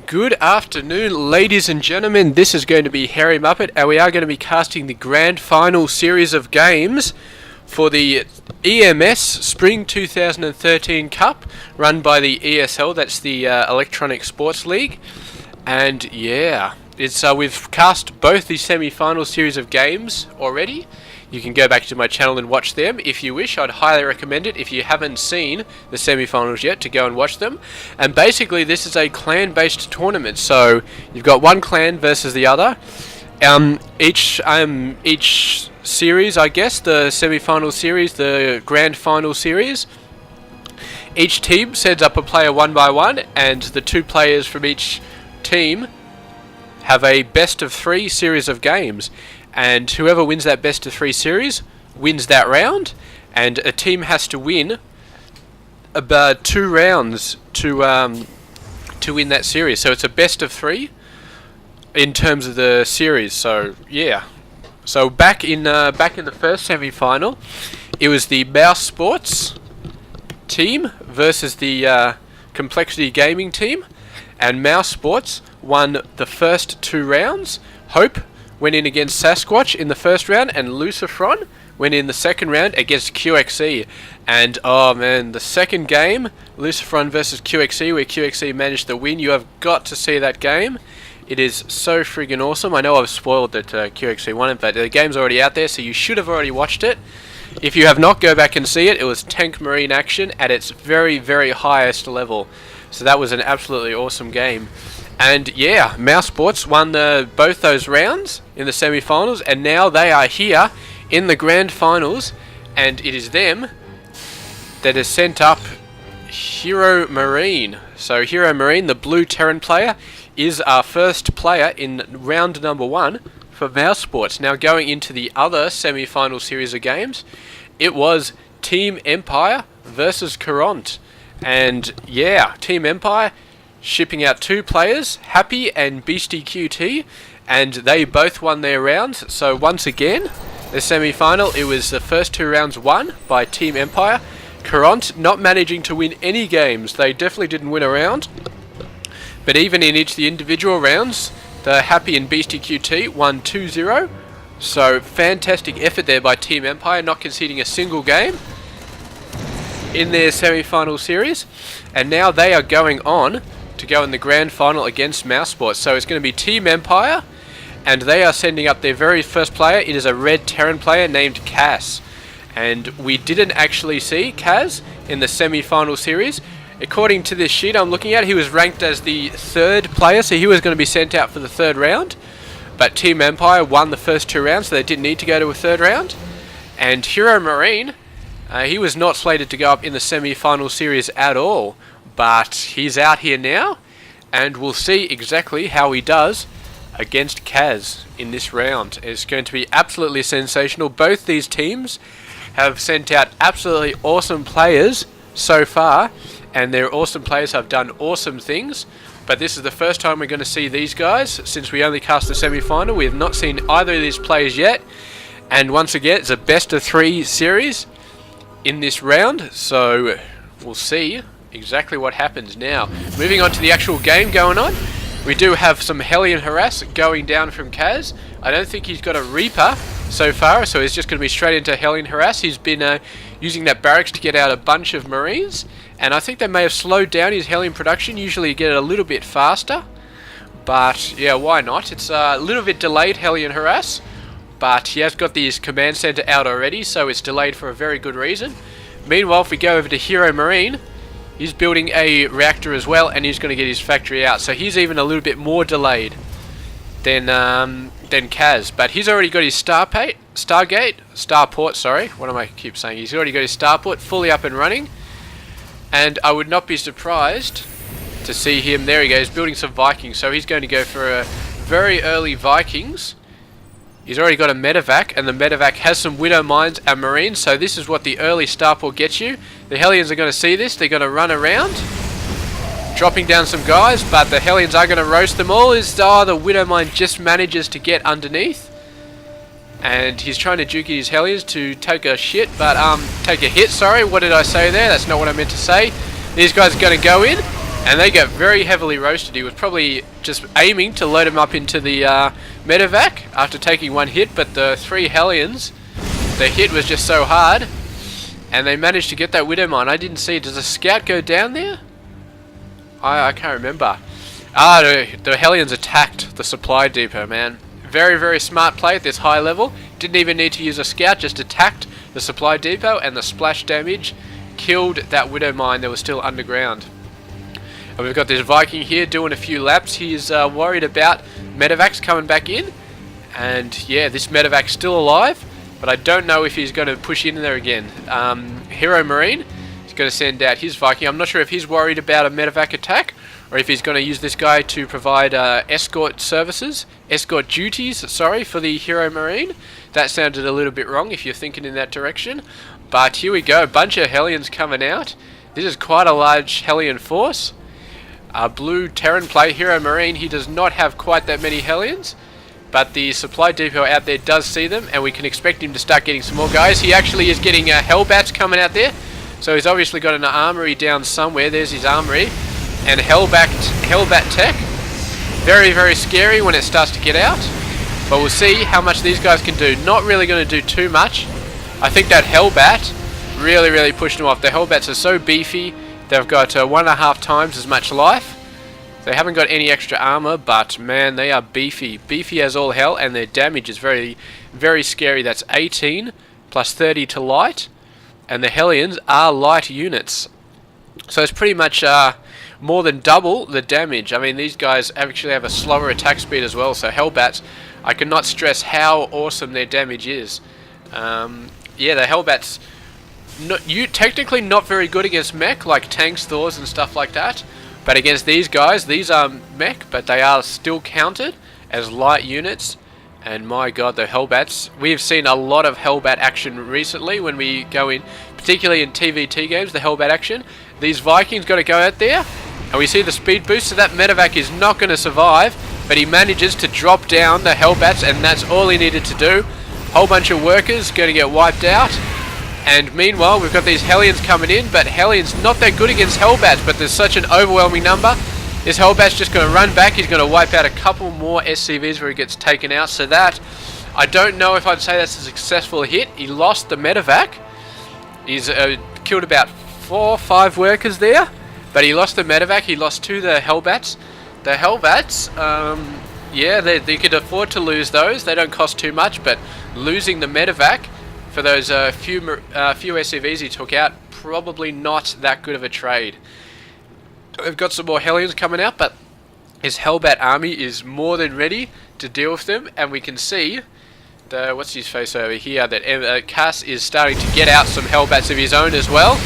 Good afternoon, ladies and gentlemen. This is going to be Harry Muppet, and we are going to be casting the grand final series of games for the EMS Spring 2013 Cup, run by the ESL. That's the Electronic Sports League. And yeah, it's we've cast both the semi-final series of games already. You can go back to my channel and watch them if you wish. I'd highly recommend it if you haven't seen the semi-finals yet to go and watch them. And basically this is a clan-based tournament, so you've got one clan versus the other. Each series, I guess, the semi-final series, the grand final series, each team sends up a player one by one, and the two players from each team have a best of 3 series of games. And whoever wins that best of 3 series wins that round, and a team has to win about 2 rounds to win that series. So it's a best of 3 in terms of the series. So yeah, so back in the first semi-final, it was the Mouse Sports team versus the Complexity Gaming team, and Mouse Sports won the first 2 rounds. Hope went in against Sasquatch in the first round, and Lucifron went in the second round against QXE. And oh man, the second game, Lucifron versus QXE, where QXE managed to win. You have got to see that game. It is so friggin' awesome. I know I've spoiled that QXE won it, but the game's already out there, so you should have already watched it. If you have not, go back and see it. It was tank marine action at its very, very highest level. So that was an absolutely awesome game. And yeah, Mouse Sports won both those rounds in the semi-finals, and now they are here in the grand finals, and it is them that has sent up HeroMarine. So HeroMarine, the blue Terran player, is our first player in round number 1 for Mouse Sports. Now going into the other semi-final series of games, it was Team Empire versus Courant. And yeah, Team Empire shipping out 2 players, Happy and Beastie QT, and they both won their rounds. So once again, the semi-final, it was the first 2 rounds won by Team Empire. Courant not managing to win any games. They definitely didn't win a round, but even in each of the individual rounds, the Happy and Beastie QT won 2-0. So fantastic effort there by Team Empire, not conceding a single game in their semi-final series. And now they are going on to go in the grand final against Mouse Sports. So it's going to be Team Empire, and they are sending up their very first player. It is a red Terran player named Cass, and we didn't actually see Kaz in the semi-final series. According to this sheet I'm looking at, he was ranked as the 3rd player, so he was going to be sent out for the 3rd round, but Team Empire won the first 2 rounds, so they didn't need to go to a 3rd round. And HeroMarine, he was not slated to go up in the semi-final series at all, but he's out here now, and we'll see exactly how he does against Kaz in this round. It's going to be absolutely sensational. Both these teams have sent out absolutely awesome players so far, and their awesome players have done awesome things, but this is the first time we're going to see these guys since we only cast the semi-final. We have not seen either of these players yet, and once again it's a best of 3 series in this round, so we'll see exactly what happens now. Moving on to the actual game going on, we do have some Hellion Harass going down from Kaz. I don't think he's got a Reaper so far, so he's just going to be straight into Hellion Harass. He's been using that barracks to get out a bunch of Marines, and I think they may have slowed down his Hellion production. Usually you get it a little bit faster, but yeah, why not? It's a little bit delayed, Hellion Harass, but he has got his command center out already, so it's delayed for a very good reason. Meanwhile, if we go over to HeroMarine, he's building a reactor as well, and he's going to get his factory out. So he's even a little bit more delayed than Kaz. But he's already got his Starport, sorry. What am I keep saying? He's already got his Starport fully up and running. And I would not be surprised to see him. There he goes, building some Vikings. So he's going to go for a very early Vikings. He's already got a medevac, and the medevac has some Widow Mines and Marines, so this is what the early Starport gets you. The Hellions are going to see this, they're going to run around, dropping down some guys, but the Hellions are going to roast them all. The Widow Mine just manages to get underneath, and he's trying to juke his Hellions to take a take a hit, sorry, what did I say there? That's not what I meant to say. These guys are going to go in, And they get very heavily roasted. He was probably just aiming to load him up into the medevac after taking one hit, but the 3 Hellions, the hit was just so hard, and they managed to get that Widow Mine. I didn't see. Does a scout go down there? I can't remember. The Hellions attacked the supply depot, man. Very, very smart play at this high level. Didn't even need to use a scout, just attacked the supply depot, and the splash damage killed that Widow Mine that was still underground. And we've got this Viking here doing a few laps. He's worried about medevacs coming back in. And yeah, this medevac's still alive, but I don't know if he's going to push in there again. HeroMarine is going to send out his Viking. I'm not sure if he's worried about a medevac attack, or if he's going to use this guy to provide escort services, escort duties, sorry, for the HeroMarine. That sounded a little bit wrong if you're thinking in that direction. But here we go, a bunch of Hellions coming out. This is quite a large Hellion force. Blue Terran play, HeroMarine, he does not have quite that many Hellions, but the supply depot out there does see them, and we can expect him to start getting some more guys. He actually is getting Hellbats coming out there, so he's obviously got an armory down somewhere. There's his armory, and Hellbat tech. Very, very scary when it starts to get out, but we'll see how much these guys can do. Not really going to do too much. I think that Hellbat really, really pushed them off. The Hellbats are so beefy. They've got 1.5 times as much life. They haven't got any extra armor, but man, they are beefy. Beefy as all hell, and their damage is very, very scary. That's 18 plus 30 to light, and the Hellions are light units. So it's pretty much more than double the damage. I mean, these guys actually have a slower attack speed as well, so Hellbats, I cannot stress how awesome their damage is. Yeah, the Hellbats, technically not very good against mech, like tanks, Thors and stuff like that. But against these guys, these are mech, but they are still counted as light units. And my god, the Hellbats. We've seen a lot of Hellbat action recently when we go in, particularly in TVT games, the Hellbat action. These Vikings got to go out there, and we see the speed boost, so that medevac is not going to survive. But he manages to drop down the Hellbats, and that's all he needed to do. Whole bunch of workers going to get wiped out. And meanwhile, we've got these Hellions coming in, but Hellions not that good against Hellbats, but there's such an overwhelming number. This Hellbat's just going to run back. He's going to wipe out a couple more SCVs where he gets taken out. So that, I don't know if I'd say that's a successful hit. He lost the medevac. He's killed about 4 or 5 workers there, but he lost the medevac. He lost to the Hellbats. The Hellbats, yeah, they could afford to lose those. They don't cost too much, but losing the medevac for those few SCVs he took out, probably not that good of a trade. We've got some more Hellions coming out, but his Hellbat army is more than ready to deal with them, and we can see the, what's his face over here, that Cass is starting to get out some Hellbats of his own as well.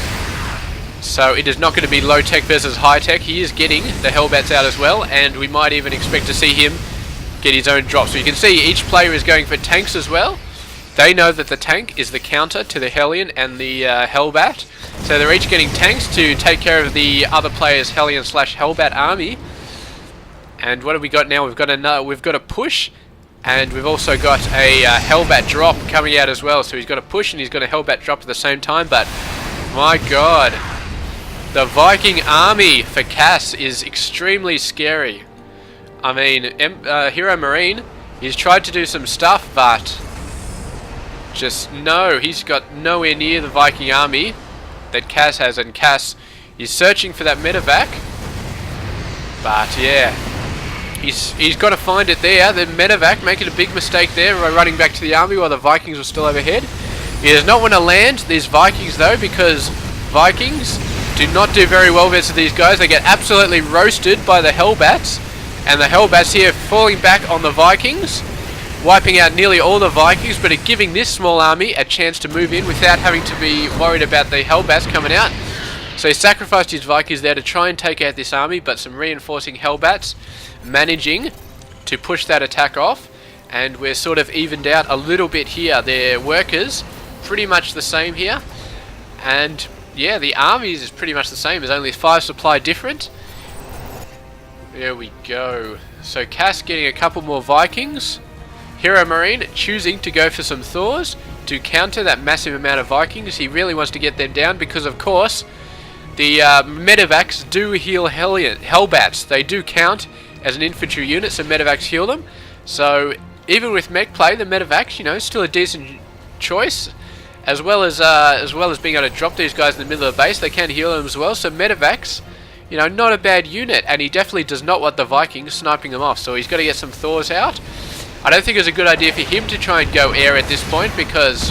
So it is not going to be low tech versus high tech. He is getting the Hellbats out as well, and we might even expect to see him get his own drop. So you can see each player is going for tanks as well. They know that the tank is the counter to the Hellion and the Hellbat, so they're each getting tanks to take care of the other player's Hellion / Hellbat army. And what have we got now? We've got a push, and we've also got a Hellbat drop coming out as well. So he's got a push and he's got a Hellbat drop at the same time. But my god, the Viking army for Cass is extremely scary. I mean, HeroMarine, he's tried to do some stuff, but just no, he's got nowhere near the Viking army that Cass has, and Cass is searching for that medevac. But yeah, he's got to find it there. The medevac making a big mistake there by running back to the army while the Vikings were still overhead. He does not want to land these Vikings though, because Vikings do not do very well versus these guys. They get absolutely roasted by the Hellbats, and the Hellbats here falling back on the Vikings, wiping out nearly all the Vikings, but are giving this small army a chance to move in without having to be worried about the Hellbats coming out. So he sacrificed his Vikings there to try and take out this army, but some reinforcing Hellbats managing to push that attack off, and we're sort of evened out a little bit here. Their workers pretty much the same here, and yeah, the armies is pretty much the same. There's only 5 supply different. There we go. So Cass getting a couple more Vikings. HeroMarine choosing to go for some Thors to counter that massive amount of Vikings. He really wants to get them down because, of course, The medevacs do heal Hellbats. They do count as an infantry unit, so medevacs heal them. So even with mech play, the medevacs, you know, still a decent choice. As well as being able to drop these guys in the middle of the base, they can heal them as well. So medevacs, you know, not a bad unit, and he definitely does not want the Vikings sniping them off. So he's got to get some Thors out. I don't think it's a good idea for him to try and go air at this point, because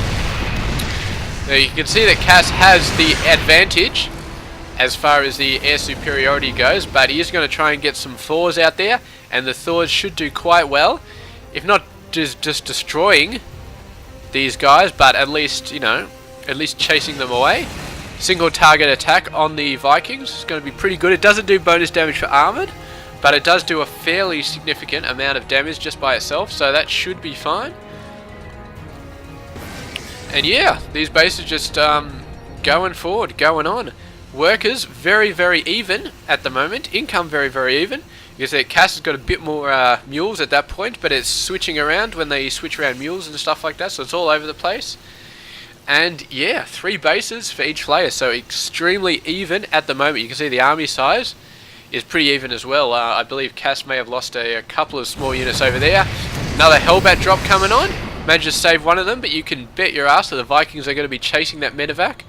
you can see that Cass has the advantage as far as the air superiority goes, but he is going to try and get some Thors out there, and the Thors should do quite well, if not just destroying these guys, but at least, you know, at least chasing them away. Single target attack on the Vikings is going to be pretty good. It doesn't do bonus damage for armored, but it does do a fairly significant amount of damage just by itself, so that should be fine. And yeah, these bases just going forward, going on. Workers very, very even at the moment. Income very, very even. You can see Cass has got a bit more mules at that point, but it's switching around when they switch around mules and stuff like that, so it's all over the place. And yeah, 3 bases for each player, so extremely even at the moment. You can see the army size is pretty even as well. I believe Cass may have lost a couple of small units over there. Another Hellbat drop coming on. Managed to save one of them, but you can bet your ass that the Vikings are going to be chasing that medevac.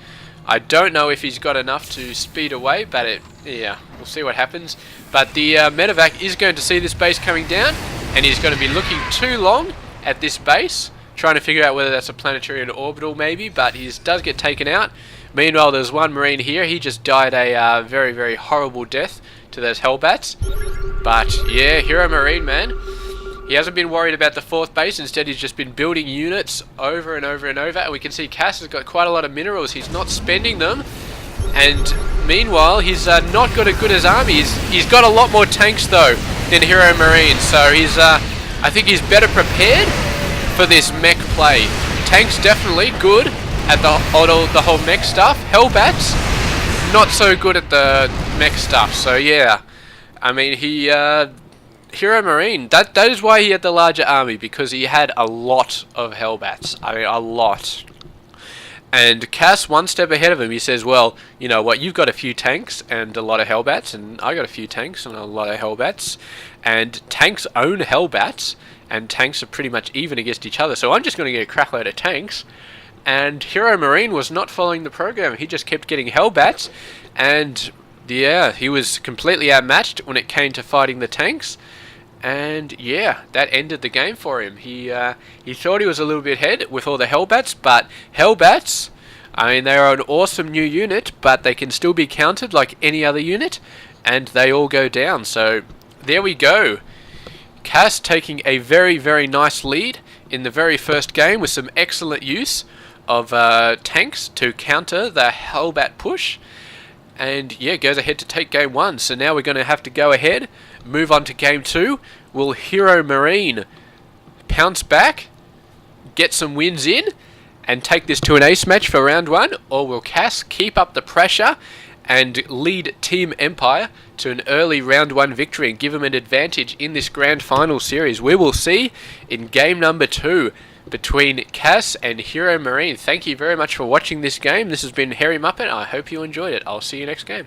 I don't know if he's got enough to speed away, but yeah, we'll see what happens. But the medevac is going to see this base coming down, and he's going to be looking too long at this base, trying to figure out whether that's a planetary or orbital maybe, but he does get taken out. Meanwhile, there's one Marine here. He just died a very, very horrible death to those Hellbats. But yeah, HeroMarine, man. He hasn't been worried about the 4th base, instead he's just been building units over and over and over, and we can see Cass has got quite a lot of minerals. He's not spending them, and meanwhile he's not got as good as army. He's got a lot more tanks though than HeroMarine, so he's I think he's better prepared for this mech play. Tanks definitely good at the whole mech stuff. Hellbats not so good at the mech stuff, so yeah, I mean HeroMarine, that is why he had the larger army, because he had a lot of Hellbats. I mean, a lot. And Cass, one step ahead of him, he says, well, you know what, you've got a few tanks and a lot of Hellbats, and I got a few tanks and a lot of Hellbats, and tanks own Hellbats, and tanks are pretty much even against each other, so I'm just going to get a crackload of tanks. And HeroMarine was not following the program. He just kept getting Hellbats, and yeah, he was completely outmatched when it came to fighting the tanks. And yeah, that ended the game for him. He thought he was a little bit ahead with all the Hellbats, but Hellbats, I mean, they are an awesome new unit, but they can still be countered like any other unit, and they all go down. So there we go. Cass taking a very, very nice lead in the very first game with some excellent use of tanks to counter the Hellbat push. And yeah, goes ahead to take game 1. So now we're going to have to go ahead, move on to game 2. Will HeroMarine pounce back, get some wins in, and take this to an ace match for round 1? Or will Cass keep up the pressure and lead Team Empire to an early round 1 victory and give him an advantage in this grand final series? We will see in game number 2 between Cass and HeroMarine. Thank you very much for watching this game. This has been Hairy Muppet. I hope you enjoyed it. I'll see you next game.